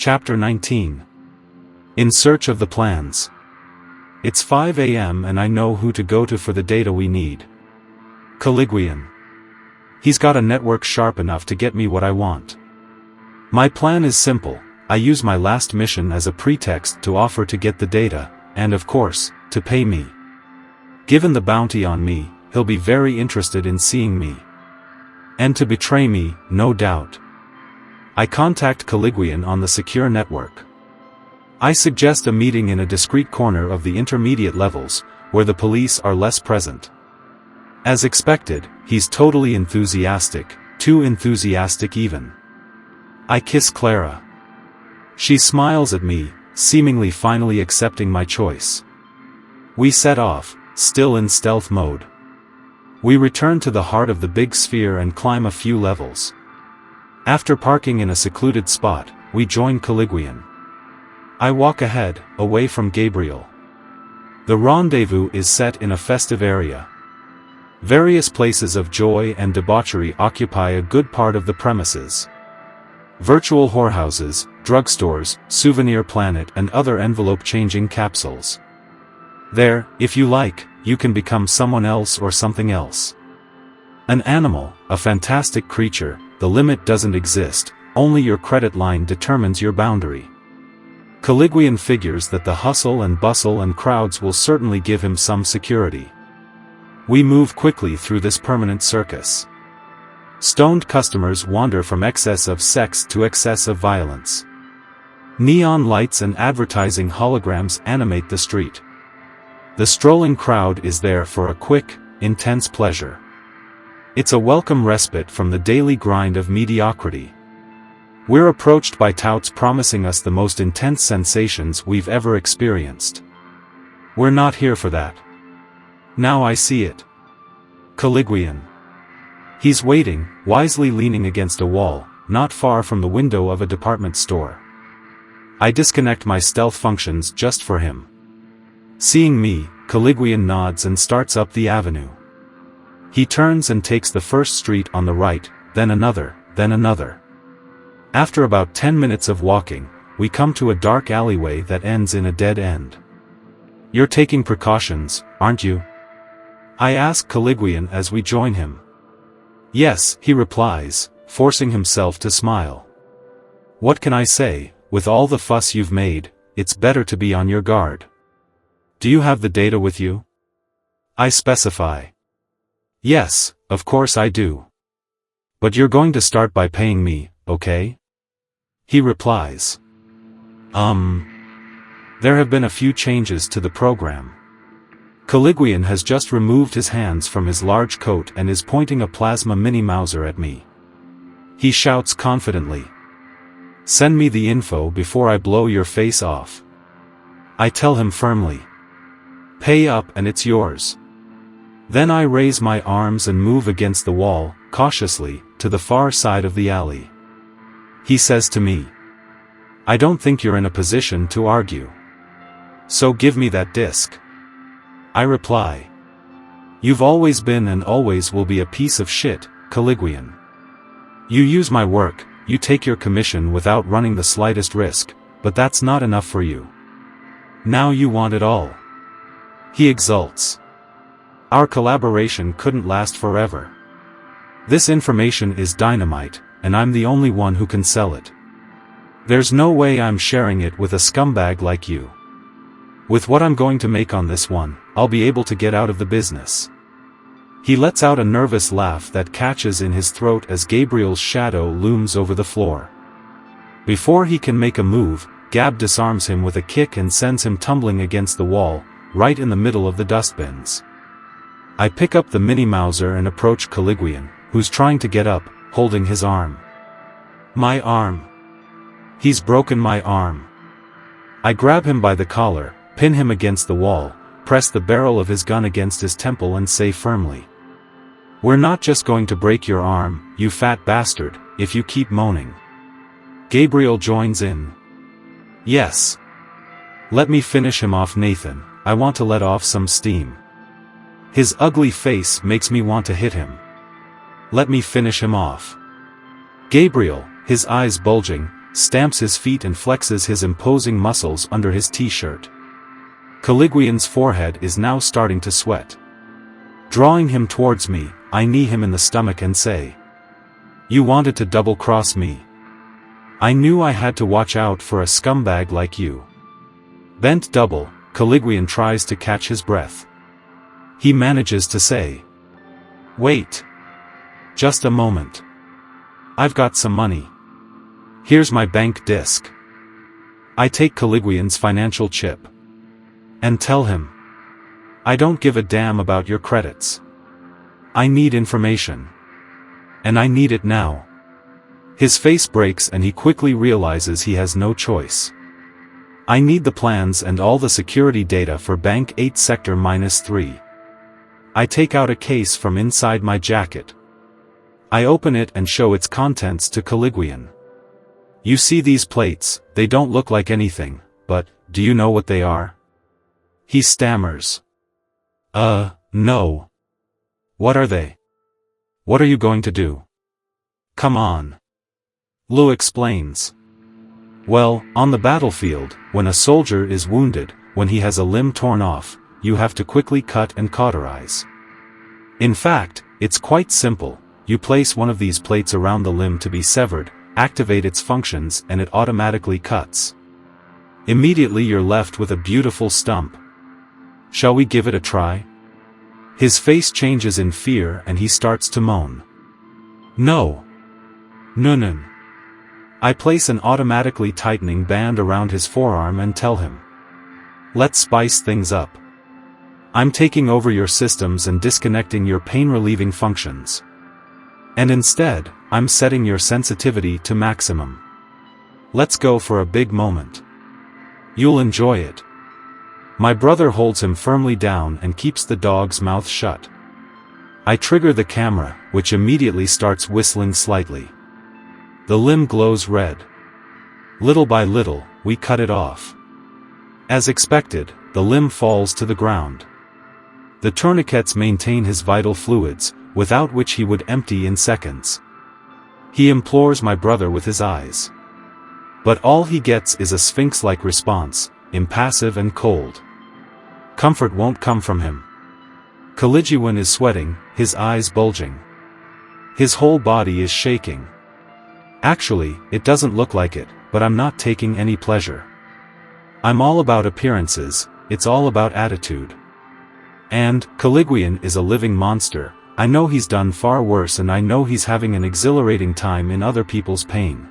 Chapter 19. In search of the plans. It's 5 a.m. and I know who to go to for the data we need. Caliguian. He's got a network sharp enough to get me what I want. My plan is simple. I use my last mission as a pretext to offer to get the data, and of course, to pay me. Given the bounty on me, he'll be very interested in seeing me. And to betray me, no doubt. I contact Caliguian on the secure network. I suggest a meeting in a discreet corner of the intermediate levels, where the police are less present. As expected, he's totally enthusiastic, too enthusiastic even. I kiss Clara. She smiles at me, seemingly finally accepting my choice. We set off, still in stealth mode. We return to the heart of the big sphere and climb a few levels. After parking in a secluded spot, we join Caliguian. I walk ahead, away from Gabriel. The rendezvous is set in a festive area. Various places of joy and debauchery occupy a good part of the premises. Virtual whorehouses, drugstores, Souvenir Planet and other envelope-changing capsules. There, if you like, you can become someone else or something else. An animal, a fantastic creature, the limit doesn't exist, only your credit line determines your boundary. Caliguian figures that the hustle and bustle and crowds will certainly give him some security. We move quickly through this permanent circus. Stoned customers wander from excess of sex to excess of violence. Neon lights and advertising holograms animate the street. The strolling crowd is there for a quick, intense pleasure. It's a welcome respite from the daily grind of mediocrity. We're approached by touts promising us the most intense sensations we've ever experienced. We're not here for that. Now I see it. Caliguian. He's waiting, wisely leaning against a wall, not far from the window of a department store. I disconnect my stealth functions just for him. Seeing me, Caliguian nods and starts up the avenue. He turns and takes the first street on the right, then another, then another. After about 10 minutes of walking, we come to a dark alleyway that ends in a dead end. You're taking precautions, aren't you? I ask Caliguian as we join him. Yes, he replies, forcing himself to smile. What can I say, with all the fuss you've made, it's better to be on your guard. Do you have the data with you? I specify. Yes, of course I do. But you're going to start by paying me, okay? He replies. There have been a few changes to the program. Caliguian has just removed his hands from his large coat and is pointing a plasma mini-Mauser at me. He shouts confidently. Send me the info before I blow your face off. I tell him firmly. Pay up and it's yours. Then I raise my arms and move against the wall, cautiously, to the far side of the alley. He says to me. I don't think you're in a position to argue. So give me that disc. I reply. You've always been and always will be a piece of shit, Caliguian. You use my work, you take your commission without running the slightest risk, but that's not enough for you. Now you want it all. He exults. Our collaboration couldn't last forever. This information is dynamite, and I'm the only one who can sell it. There's no way I'm sharing it with a scumbag like you. With what I'm going to make on this one, I'll be able to get out of the business. He lets out a nervous laugh that catches in his throat as Gabriel's shadow looms over the floor. Before he can make a move, Gab disarms him with a kick and sends him tumbling against the wall, right in the middle of the dustbins. I pick up the mini-Mauser and approach Caliguian, who's trying to get up, holding his arm. My arm. He's broken my arm. I grab him by the collar, pin him against the wall, press the barrel of his gun against his temple and say firmly. We're not just going to break your arm, you fat bastard, if you keep moaning. Gabriel joins in. Yes. Let me finish him off, Nathan, I want to let off some steam. His ugly face makes me want to hit him. Let me finish him off. Gabriel, his eyes bulging, stamps his feet and flexes his imposing muscles under his t-shirt. Caliguian's forehead is now starting to sweat. Drawing him towards me, I knee him in the stomach and say, "You wanted to double-cross me. I knew I had to watch out for a scumbag like you." Bent double, Caliguian tries to catch his breath. He manages to say, "Wait. Just a moment. I've got some money. Here's my bank disc." I take Caliguian's financial chip. And tell him, "I don't give a damn about your credits. I need information. And I need it now." His face breaks and he quickly realizes he has no choice. I need the plans and all the security data for Bank 8 Sector -3. I take out a case from inside my jacket. I open it and show its contents to Caliguian. "You see these plates, they don't look like anything, but, do you know what they are?" He stammers. No. "What are they? What are you going to do?" "Come on." Lou explains. "Well, on the battlefield, when a soldier is wounded, when he has a limb torn off, you have to quickly cut and cauterize. In fact, it's quite simple. You place one of these plates around the limb to be severed, activate its functions and it automatically cuts. Immediately you're left with a beautiful stump. Shall we give it a try?" His face changes in fear and he starts to moan. "No. Nunun." I place an automatically tightening band around his forearm and tell him, "Let's spice things up. I'm taking over your systems and disconnecting your pain-relieving functions. And instead, I'm setting your sensitivity to maximum. Let's go for a big moment. You'll enjoy it." My brother holds him firmly down and keeps the dog's mouth shut. I trigger the camera, which immediately starts whistling slightly. The limb glows red. Little by little, we cut it off. As expected, the limb falls to the ground. The tourniquets maintain his vital fluids, without which he would empty in seconds. He implores my brother with his eyes. But all he gets is a sphinx-like response, impassive and cold. Comfort won't come from him. Caliguian is sweating, his eyes bulging. His whole body is shaking. Actually, it doesn't look like it, but I'm not taking any pleasure. I'm all about appearances, it's all about attitude. And, Caliguian is a living monster. I know he's done far worse and I know he's having an exhilarating time in other people's pain.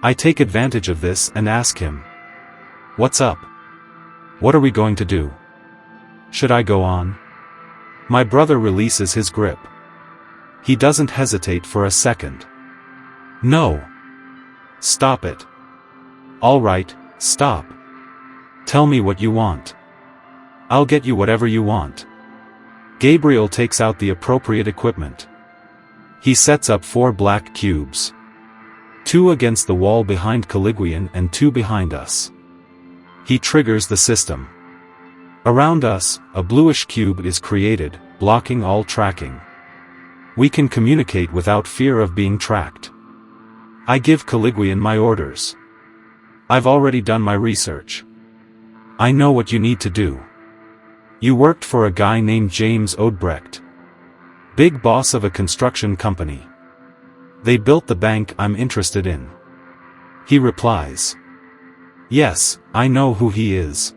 I take advantage of this and ask him, "What's up? What are we going to do? Should I go on?" My brother releases his grip. He doesn't hesitate for a second. "No. Stop it. All right, stop. Tell me what you want. I'll get you whatever you want." Gabriel takes out the appropriate equipment. He sets up 4 black cubes. 2 against the wall behind Caliguian and 2 behind us. He triggers the system. Around us, a bluish cube is created, blocking all tracking. We can communicate without fear of being tracked. I give Caliguian my orders. I've already done my research. I know what you need to do. You worked for a guy named James Odebrecht. Big boss of a construction company. They built the bank I'm interested in. He replies. Yes, I know who he is.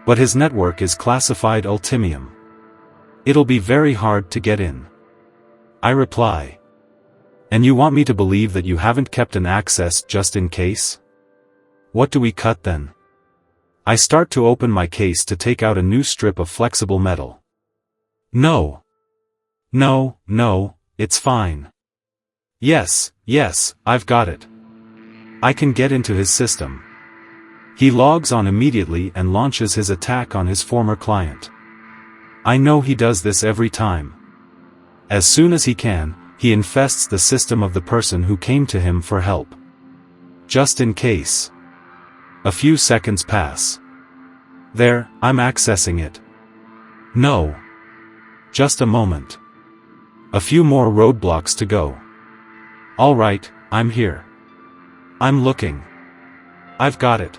But his network is classified ultimium. It'll be very hard to get in. I reply. And you want me to believe that you haven't kept an access just in case? What do we cut then? I start to open my case to take out a new strip of flexible metal. No. No, it's fine. Yes, I've got it. I can get into his system. He logs on immediately and launches his attack on his former client. I know he does this every time. As soon as he can, he infests the system of the person who came to him for help. Just in case. A few seconds pass. There, I'm accessing it. No. Just a moment. A few more roadblocks to go. All right, I'm here. I'm looking. I've got it.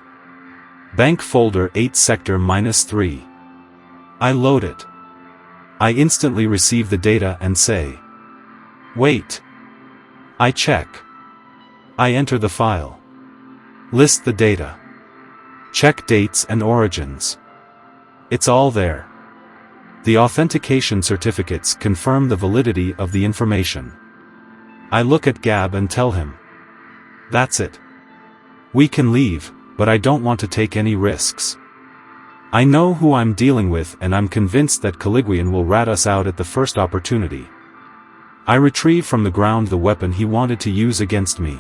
Bank folder 8 sector -3. I load it. I instantly receive the data and say, wait. I check. I enter the file. List the data. Check dates and origins. It's all there. The authentication certificates confirm the validity of the information. I look at Gab and tell him, that's it. We can leave, but I don't want to take any risks. I know who I'm dealing with and I'm convinced that Caliguian will rat us out at the first opportunity. I retrieve from the ground the weapon he wanted to use against me.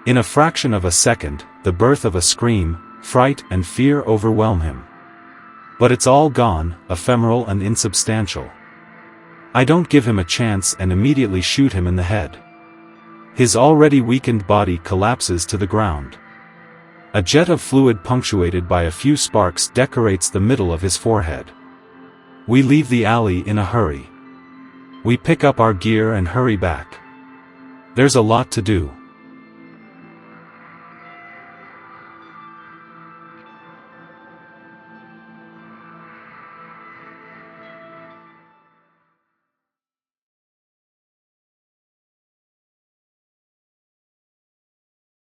In a fraction of a second, the birth of a scream, fright and fear overwhelm him. But it's all gone, ephemeral and insubstantial. I don't give him a chance and immediately shoot him in the head. His already weakened body collapses to the ground. A jet of fluid punctuated by a few sparks decorates the middle of his forehead. We leave the alley in a hurry. We pick up our gear and hurry back. There's a lot to do.